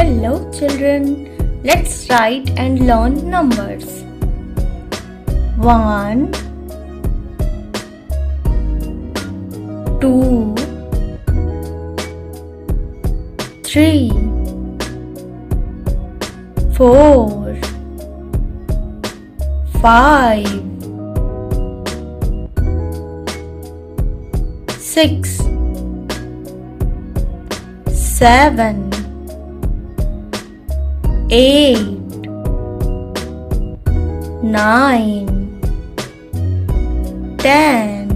Hello children, let's write and learn numbers. 1 2 3 4 5 6 7 8 9 10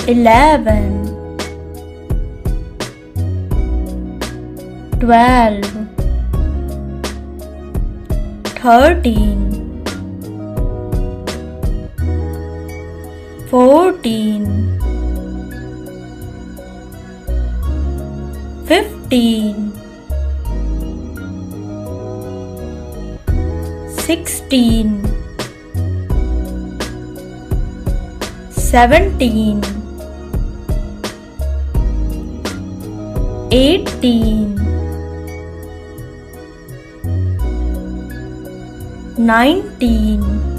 11 12 13 14 15 16 17 18 19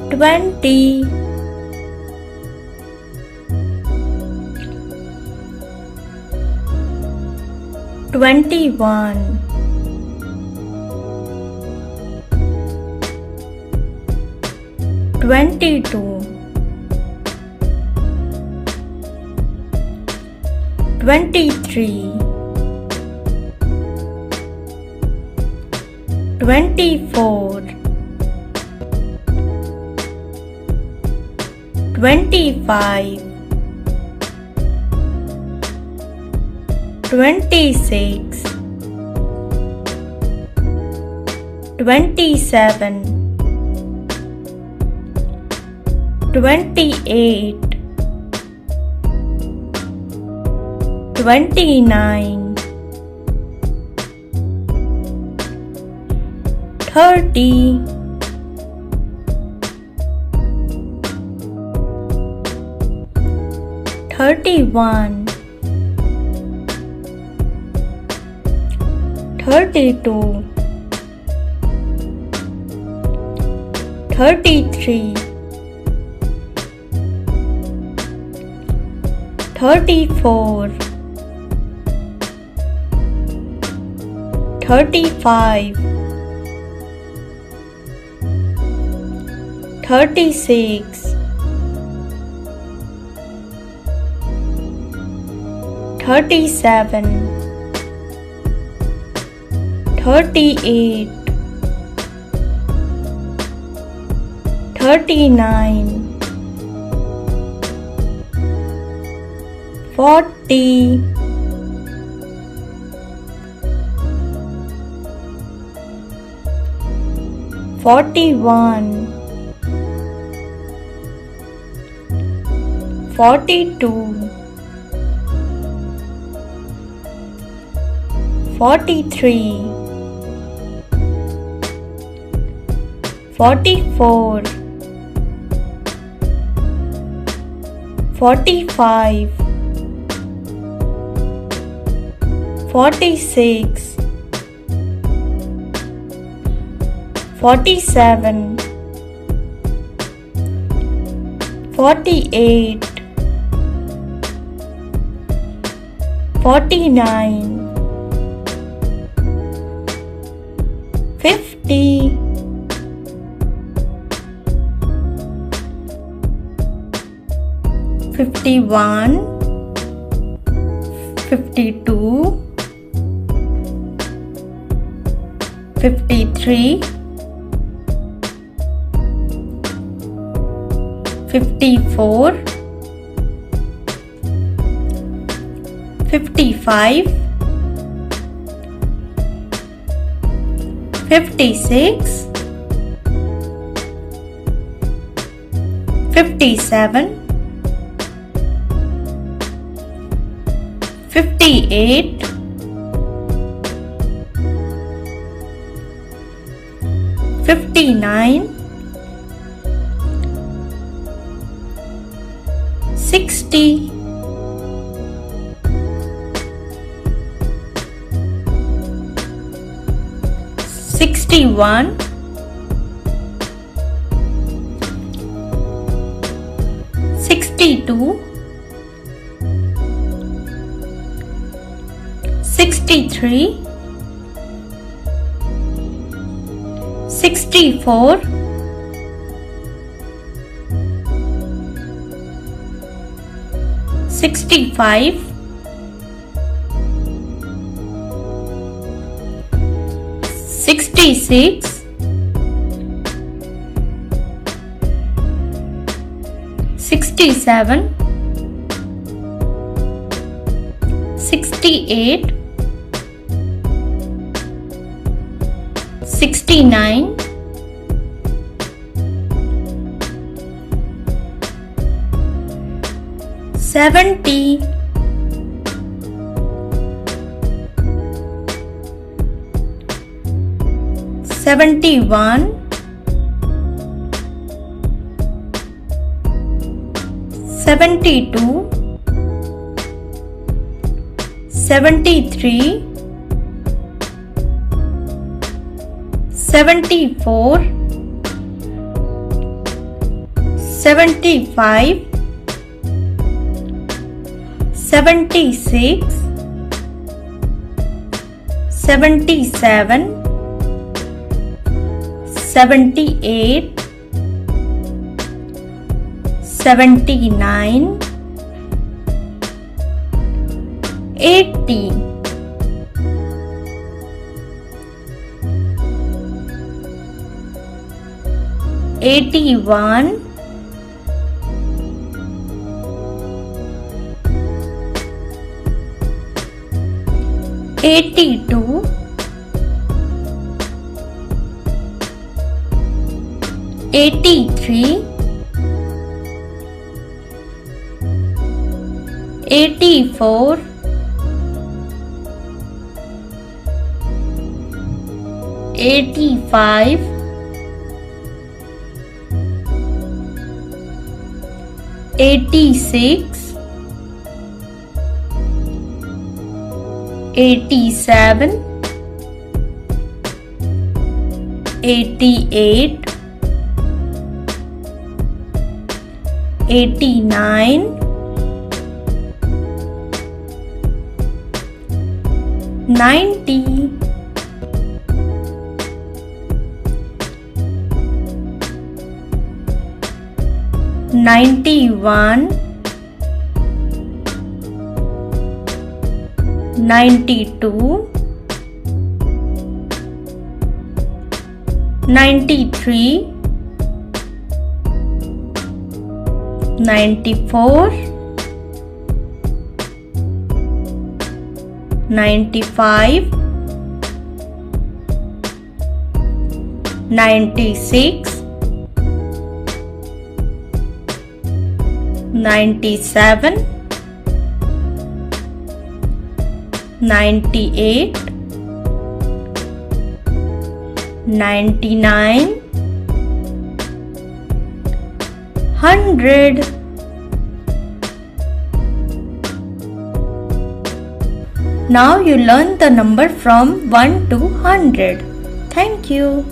20 21 22 23 24 25 26 27 28 29 30 31 32 33 34 35 36 37 38 39 40 41 42 43 44 45 46 47 48 49 50 51 52 53 54 55 56 57 58 59 60, 61, 62, 63, 64, 65, 66, 67, 68, 69, 70, 71, 72, 73, 74, 75, 76, 77, 78, 79, 80, 81, 82, 83, 84, 85, 86, 87, 88, 89, 90, 91, 92, 93, 94, 95, 96, 97, 98, 99, 100. Now you learn the number from 1 to 100. Thank you.